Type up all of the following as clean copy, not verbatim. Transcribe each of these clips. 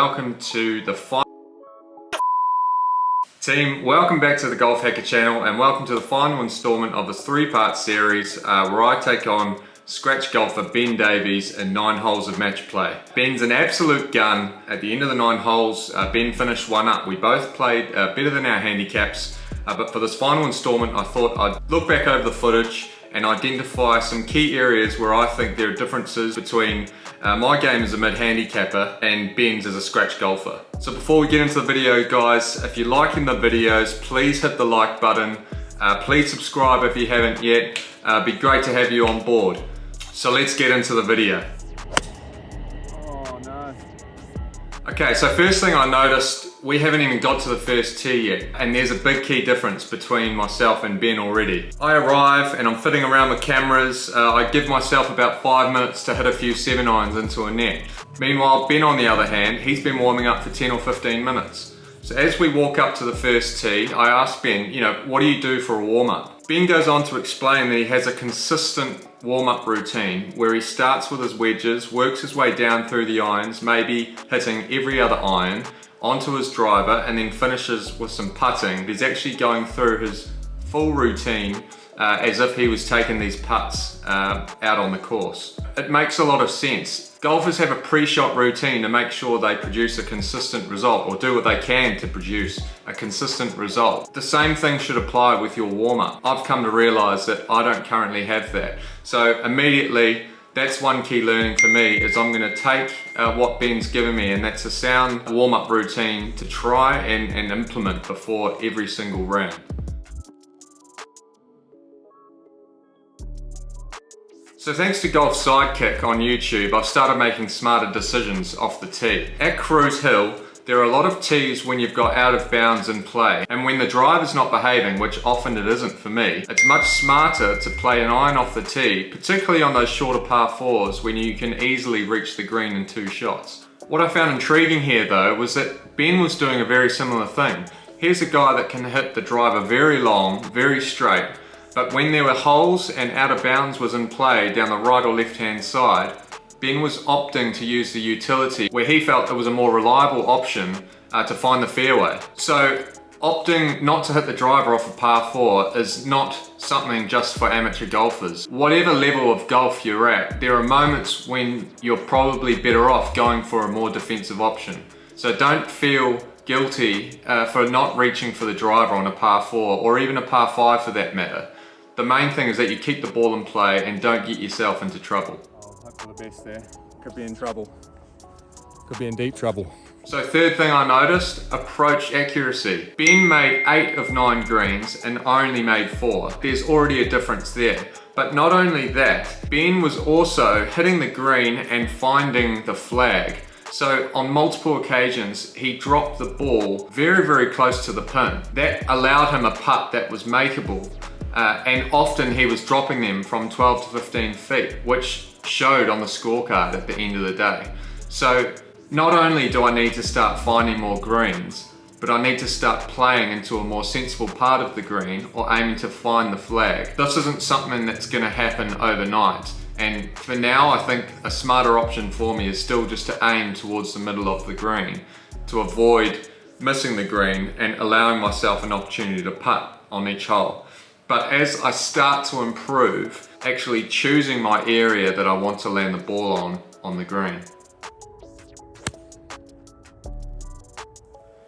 Welcome to the team. Welcome back to the GolfHackr channel and welcome to the final installment of this three-part series where I take on scratch golfer Ben Davies in 9 holes of match play. Ben's an absolute gun. At the end of the 9 holes, Ben finished one up. We both played better than our handicaps, but for this final installment I thought I'd look back over the footage and identify some key areas where I think there are differences between my game as a mid-handicapper and Ben's as a scratch golfer. So before we get into the video, guys, if you're liking the videos, please hit the like button. Please subscribe if you haven't yet. It'd be great to have you on board. So let's get into the video. Oh no. Okay, so first thing I noticed, we haven't even got to the first tee yet, and there's a big key difference between myself and Ben already. I arrive and I'm fiddling around with cameras. I give myself about 5 minutes to hit a few 7-irons into a net. Meanwhile, Ben on the other hand, he's been warming up for 10 or 15 minutes. So as we walk up to the first tee, I ask Ben, what do you do for a warm-up? Ben goes on to explain that he has a consistent warm-up routine where he starts with his wedges, works his way down through the irons, maybe hitting every other iron, onto his driver, and then finishes with some putting. He's actually going through his full routine as if he was taking these putts out on the course. It makes a lot of sense. Golfers have a pre-shot routine to make sure they produce a consistent result, or do what they can to produce a consistent result. The same thing should apply with your warm-up. I've come to realize that I don't currently have that. So immediately, that's one key learning for me, is I'm going to take what Ben's given me, and that's a sound warm-up routine to try and implement before every single round. So thanks to Golf Sidekick on YouTube, I've started making smarter decisions off the tee. At Cruise Hill, there are a lot of tees when you've got out of bounds in play, and when the drive is not behaving, which often it isn't for me, it's much smarter to play an iron off the tee, particularly on those shorter par 4s when you can easily reach the green in 2 shots. What I found intriguing here though was that Ben was doing a very similar thing. Here's a guy that can hit the driver very long, very straight, but when there were holes and out of bounds was in play down the right or left hand side, Ben was opting to use the utility where he felt it was a more reliable option to find the fairway. So opting not to hit the driver off a par 4 is not something just for amateur golfers. Whatever level of golf you're at, there are moments when you're probably better off going for a more defensive option. So don't feel guilty for not reaching for the driver on a par 4 or even a par 5 for that matter. The main thing is that you keep the ball in play and don't get yourself into trouble. Hope for the best there. Could be in trouble. Could be in deep trouble. So third thing I noticed, approach accuracy. Ben made 8 of 9 greens and only made 4. There's already a difference there. But not only that, Ben was also hitting the green and finding the flag. So on multiple occasions, he dropped the ball very, very close to the pin. That allowed him a putt that was makeable. And often he was dropping them from 12 to 15 feet, which showed on the scorecard at the end of the day. So not only do I need to start finding more greens, but I need to start playing into a more sensible part of the green or aiming to find the flag. This isn't something that's going to happen overnight. And for now, I think a smarter option for me is still just to aim towards the middle of the green to avoid missing the green and allowing myself an opportunity to putt on each hole. But as I start to improve, actually choosing my area that I want to land the ball on the green.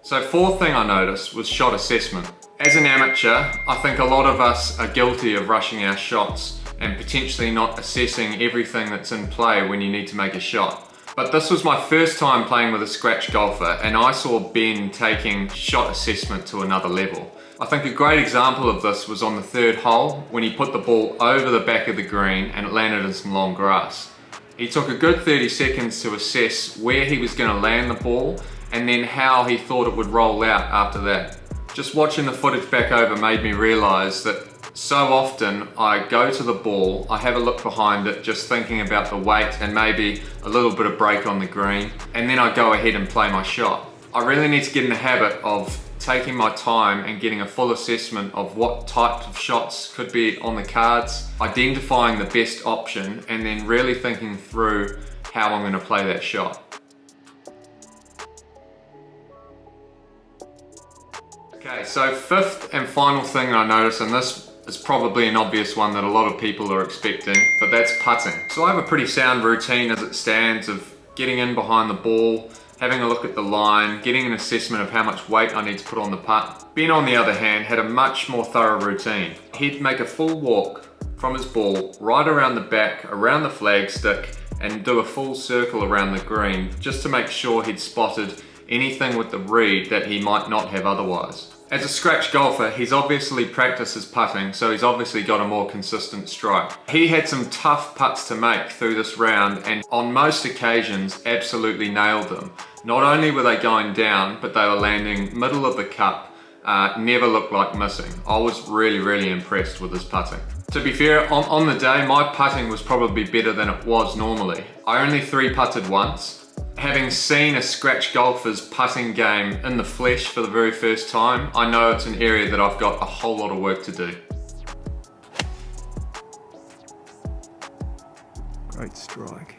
So fourth thing I noticed was shot assessment. As an amateur, I think a lot of us are guilty of rushing our shots and potentially not assessing everything that's in play when you need to make a shot. But this was my first time playing with a scratch golfer, and I saw Ben taking shot assessment to another level. I think a great example of this was on the 3rd hole when he put the ball over the back of the green and it landed in some long grass. He took a good 30 seconds to assess where he was going to land the ball and then how he thought it would roll out after that. Just watching the footage back over made me realize that so often I go to the ball, I have a look behind it, just thinking about the weight and maybe a little bit of break on the green, and then I go ahead and play my shot. I really need to get in the habit of taking my time and getting a full assessment of what type of shots could be on the cards, identifying the best option, and then really thinking through how I'm going to play that shot. Okay, so fifth and final thing I noticed, and this is probably an obvious one that a lot of people are expecting, but that's putting. So I have a pretty sound routine as it stands of getting in behind the ball, having a look at the line, getting an assessment of how much weight I need to put on the putt. Ben, on the other hand, had a much more thorough routine. He'd make a full walk from his ball, right around the back, around the flagstick, and do a full circle around the green, just to make sure he'd spotted anything with the read that he might not have otherwise. As a scratch golfer, he's obviously practiced his putting, so he's obviously got a more consistent strike. He had some tough putts to make through this round, and on most occasions, absolutely nailed them. Not only were they going down, but they were landing middle of the cup, never looked like missing. I was really impressed with his putting. To be fair, on the day, my putting was probably better than it was normally. I only 3-putted once. Having seen a scratch golfer's putting game in the flesh for the very first time, I know it's an area that I've got a whole lot of work to do. Great strike.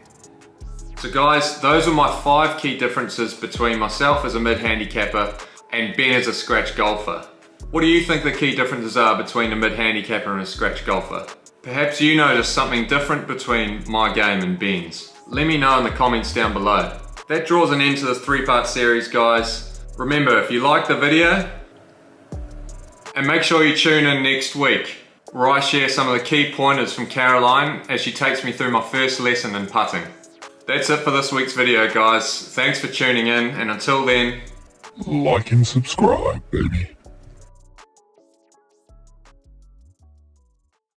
So guys, those are my 5 key differences between myself as a mid-handicapper and Ben as a scratch golfer. What do you think the key differences are between a mid-handicapper and a scratch golfer? Perhaps you noticed something different between my game and Ben's. Let me know in the comments down below. That draws an end to this 3-part series, guys. Remember, if you like the video, and make sure you tune in next week, where I share some of the key pointers from Caroline as she takes me through my first lesson in putting. That's it for this week's video, guys. Thanks for tuning in, and until then, like and subscribe, baby.